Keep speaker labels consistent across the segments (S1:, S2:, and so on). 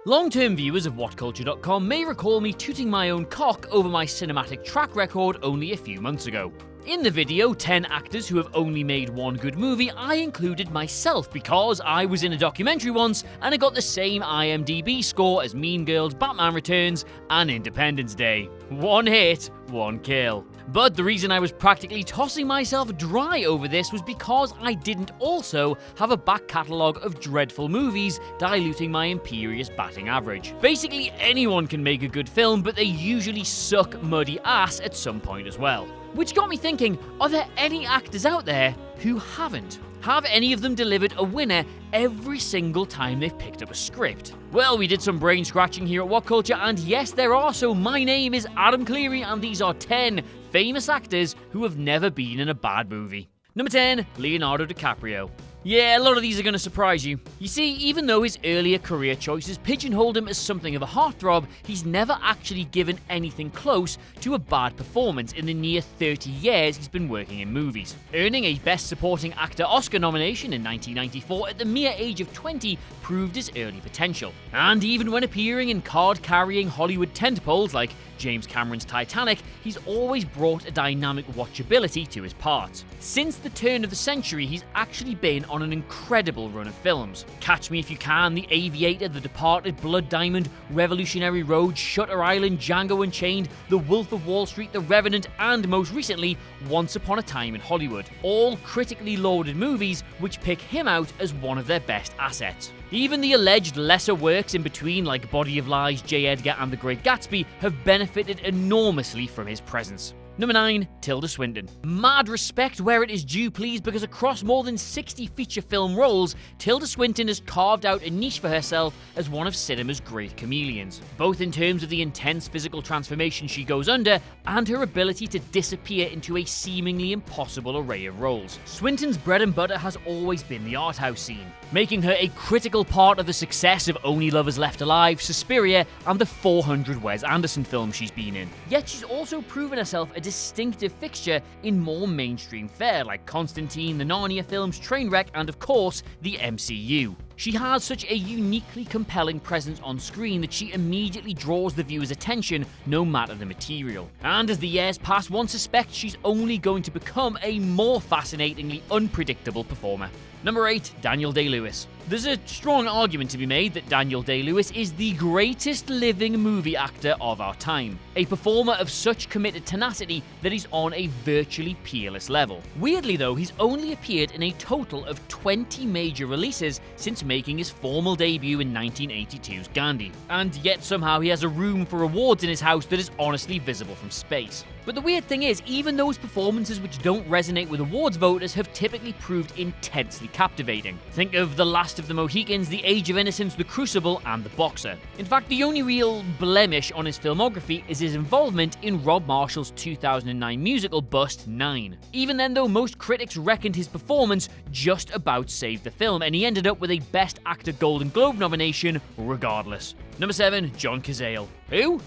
S1: Long-term viewers of WhatCulture.com may recall me tooting my own cock over my cinematic track record only a few months ago. In the video, 10 actors who have only made one good movie, I included myself because I was in a documentary once and I got the same IMDb score as Mean Girls, Batman Returns, and Independence Day. One hit, one kill. But the reason I was practically tossing myself dry over this was because I didn't also have a back catalogue of dreadful movies diluting my imperious batting average. Basically, anyone can make a good film, but they usually suck muddy ass at some point as well. Which got me thinking, are there any actors out there who haven't? Have any of them delivered a winner every single time they've picked up a script? Well, we did some brain scratching here at What Culture, and yes, there are, so my name is Adam Cleary, and these are 10 famous actors who have never been in a bad movie. Number 10, Leonardo DiCaprio. Yeah, a lot of these are going to surprise you. You see, even though his earlier career choices pigeonholed him as something of a heartthrob, he's never actually given anything close to a bad performance in the near 30 years he's been working in movies. Earning a Best Supporting Actor Oscar nomination in 1994 at the mere age of 20 proved his early potential. And even when appearing in card-carrying Hollywood tentpoles like James Cameron's Titanic, he's always brought a dynamic watchability to his parts. Since the turn of the century, he's actually been on an incredible run of films. Catch Me If You Can, The Aviator, The Departed, Blood Diamond, Revolutionary Road, Shutter Island, Django Unchained, The Wolf of Wall Street, The Revenant, and most recently, Once Upon a Time in Hollywood. All critically lauded movies which pick him out as one of their best assets. Even the alleged lesser works in between, like Body of Lies, J. Edgar, and The Great Gatsby, have benefited enormously from his presence. Number 9, Tilda Swinton. Mad respect where it is due, please, because across more than 60 feature film roles, Tilda Swinton has carved out a niche for herself as one of cinema's great chameleons, both in terms of the intense physical transformation she goes under and her ability to disappear into a seemingly impossible array of roles. Swinton's bread and butter has always been the art house scene, making her a critical part of the success of Only Lovers Left Alive, Suspiria, and the 400 Wes Anderson films she's been in. Yet she's also proven herself a distinctive fixture in more mainstream fare like Constantine, the Narnia films, Trainwreck, and of course, the MCU. She has such a uniquely compelling presence on screen that she immediately draws the viewer's attention no matter the material. And as the years pass, one suspects she's only going to become a more fascinatingly unpredictable performer. Number 8, Daniel Day-Lewis. There's a strong argument to be made that Daniel Day-Lewis is the greatest living movie actor of our time. A performer of such committed tenacity that he's on a virtually peerless level. Weirdly though, he's only appeared in a total of 20 major releases since making his formal debut in 1982's Gandhi. And yet somehow he has a room for awards in his house that is honestly visible from space. But the weird thing is, even those performances which don't resonate with awards voters have typically proved intensely captivating. Think of The Last of the Mohicans, The Age of Innocence, The Crucible, and The Boxer. In fact, the only real blemish on his filmography is his involvement in Rob Marshall's 2009 musical Bust 9. Even then though, most critics reckoned his performance just about saved the film, and he ended up with a Best Actor Golden Globe nomination regardless. Number 7, John Cazale. Who?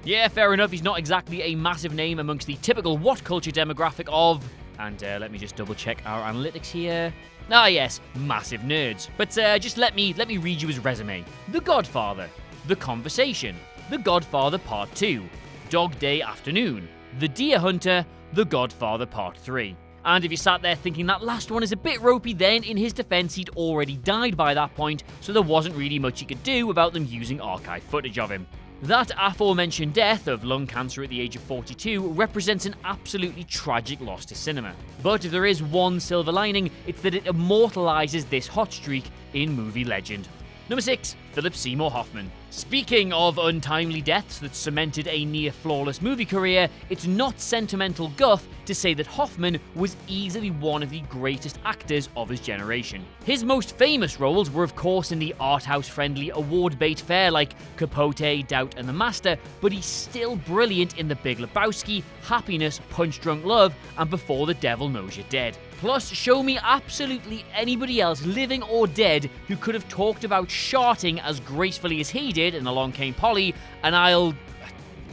S1: Yeah, fair enough, he's not exactly a massive name amongst the typical What Culture demographic of, and let me just double check our analytics here. Ah yes, massive nerds. But just let me read you his resume. The Godfather, The Conversation, The Godfather Part 2, Dog Day Afternoon, The Deer Hunter, The Godfather Part 3. And if you sat there thinking that last one is a bit ropey, then in his defense he'd already died by that point, so there wasn't really much you could do about them using archive footage of him. That aforementioned death of lung cancer at the age of 42 represents an absolutely tragic loss to cinema. But if there is one silver lining, it's that it immortalizes this hot streak in movie legend. Number 6, Philip Seymour Hoffman. Speaking of untimely deaths that cemented a near-flawless movie career, it's not sentimental guff to say that Hoffman was easily one of the greatest actors of his generation. His most famous roles were of course in the art house-friendly award-bait fare like Capote, Doubt and the Master, but he's still brilliant in The Big Lebowski, Happiness, Punch Drunk Love, and Before the Devil Knows You're Dead. Plus, show me absolutely anybody else, living or dead, who could have talked about sharting as gracefully as he did in Along Came Polly, and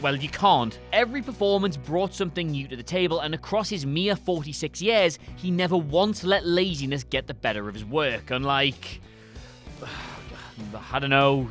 S1: well, you can't. Every performance brought something new to the table, and across his mere 46 years, he never once let laziness get the better of his work, unlike, I don't know,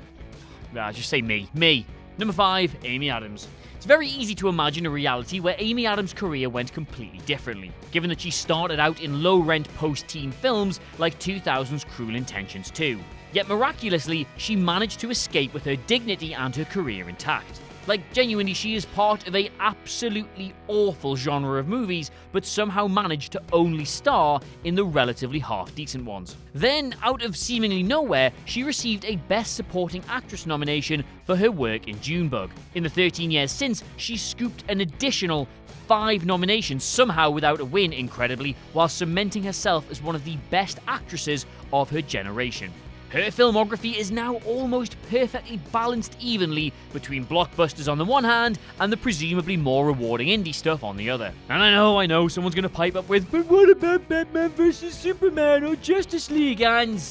S1: Just say me. Me. Number 5, Amy Adams. It's very easy to imagine a reality where Amy Adams' career went completely differently, given that she started out in low-rent post-teen films like 2000's Cruel Intentions 2. Yet miraculously, she managed to escape with her dignity and her career intact. Like, genuinely, she is part of a absolutely awful genre of movies, but somehow managed to only star in the relatively half-decent ones. Then, out of seemingly nowhere, she received a Best Supporting Actress nomination for her work in Junebug. In the 13 years since, she scooped an additional 5 nominations, somehow without a win, incredibly, while cementing herself as one of the best actresses of her generation. Her filmography is now almost perfectly balanced evenly between blockbusters on the one hand and the presumably more rewarding indie stuff on the other. And I know, someone's gonna pipe up with, but what about Batman vs Superman or Justice League? And,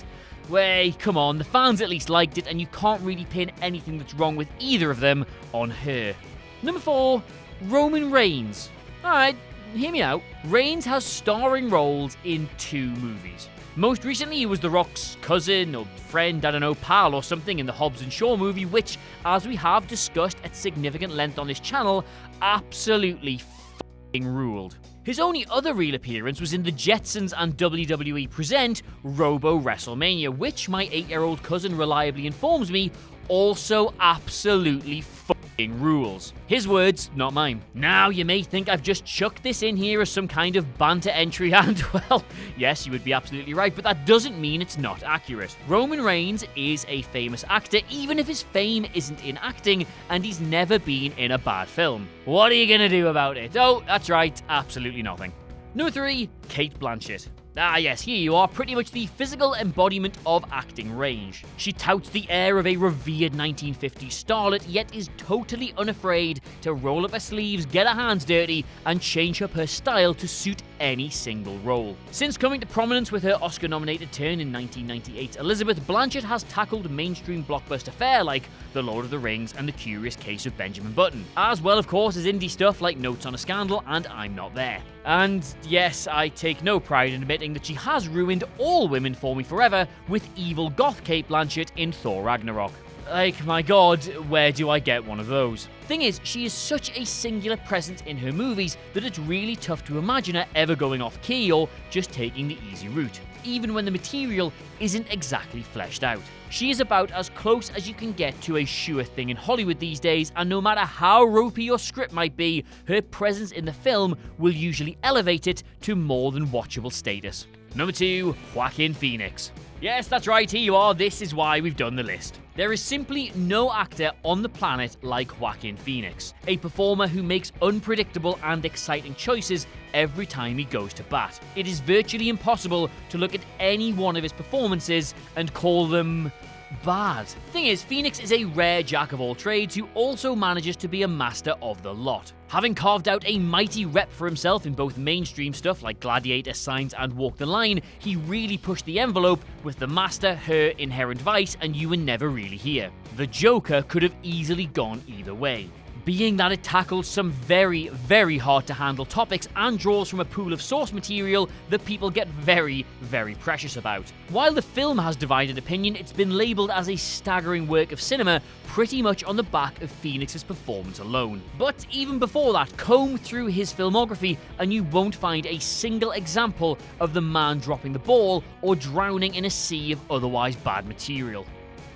S1: way, come on, the fans at least liked it, and you can't really pin anything that's wrong with either of them on her. Number 4, Roman Reigns. Alright, hear me out. Reigns has starring roles in 2 movies. Most recently, he was The Rock's cousin or friend, pal or something in the Hobbs & Shaw movie, which, as we have discussed at significant length on this channel, absolutely f***ing ruled. His only other real appearance was in the Jetsons and WWE present Robo WrestleMania, which my 8-year-old cousin reliably informs me also absolutely f***ing rules. His words, not mine. Now, you may think I've just chucked this in here as some kind of banter entry, and, well, yes, you would be absolutely right, but that doesn't mean it's not accurate. Roman Reigns is a famous actor, even if his fame isn't in acting, and he's never been in a bad film. What are you gonna do about it? Oh, that's right, absolutely nothing. Number 3, Cate Blanchett. Ah yes, here you are, pretty much the physical embodiment of acting range. She touts the air of a revered 1950s starlet, yet is totally unafraid to roll up her sleeves, get her hands dirty, and change up her style to suit any single role. Since coming to prominence with her Oscar-nominated turn in 1998, Elizabeth Blanchett has tackled mainstream blockbuster fare like The Lord of the Rings and The Curious Case of Benjamin Button, as well of course as indie stuff like Notes on a Scandal and I'm Not There. And yes, I take no pride in admitting that she has ruined all women for me forever with evil goth Cate Blanchett in Thor Ragnarok. Like, my god, where do I get one of those? Thing is, she is such a singular presence in her movies that it's really tough to imagine her ever going off key or just taking the easy route, even when the material isn't exactly fleshed out. She is about as close as you can get to a sure thing in Hollywood these days, and no matter how ropey your script might be, her presence in the film will usually elevate it to more than watchable status. Number 2, Joaquin Phoenix. Yes, that's right, here you are, this is why we've done the list. There is simply no actor on the planet like Joaquin Phoenix, a performer who makes unpredictable and exciting choices every time he goes to bat. It is virtually impossible to look at any one of his performances and call them bad. The thing is, Phoenix is a rare jack of all trades who also manages to be a master of the lot. Having carved out a mighty rep for himself in both mainstream stuff like Gladiator, Signs, and Walk the Line, he really pushed the envelope with The Master, Her, Inherent Vice, and You Were Never Really Here. The Joker could have easily gone either way, being that it tackles some very, very hard to handle topics and draws from a pool of source material that people get very, very precious about. While the film has divided opinion, it's been labelled as a staggering work of cinema pretty much on the back of Phoenix's performance alone. But even before that, comb through his filmography and you won't find a single example of the man dropping the ball or drowning in a sea of otherwise bad material.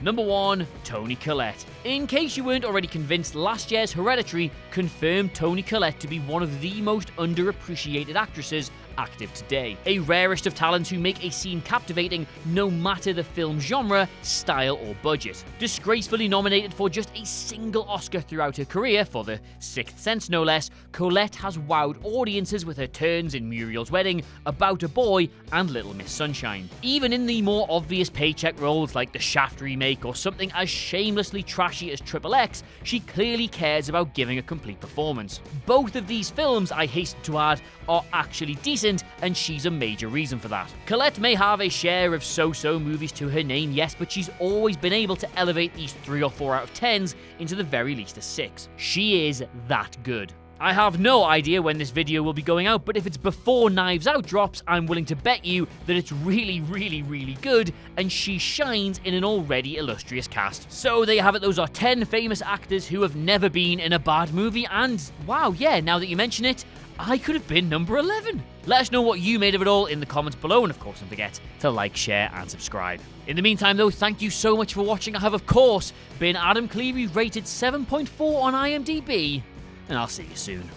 S1: Number 1, Toni Collette. In case you weren't already convinced, last year's Hereditary confirmed Toni Collette to be one of the most underappreciated actresses active today. A rarest of talents who make a scene captivating no matter the film genre, style or budget. Disgracefully nominated for just a single Oscar throughout her career, for The Sixth Sense no less, Collette has wowed audiences with her turns in Muriel's Wedding, About a Boy and Little Miss Sunshine. Even in the more obvious paycheck roles like the Shaft remake or something as shamelessly trashy as Triple X, she clearly cares about giving a complete performance. Both of these films, I hasten to add, are actually decent, and she's a major reason for that. Collette may have a share of so-so movies to her name, yes, but she's always been able to elevate these 3 or 4 out of 10s into the very least a 6. She is that good. I have no idea when this video will be going out, but if it's before Knives Out drops, I'm willing to bet you that it's really, really, really good, and she shines in an already illustrious cast. So there you have it, those are 10 famous actors who have never been in a bad movie, and wow, yeah, now that you mention it, I could have been number 11. Let us know what you made of it all in the comments below, and of course don't forget to like, share, and subscribe. In the meantime though, thank you so much for watching. I have of course been Adam Cleary, rated 7.4 on IMDb, and I'll see you soon.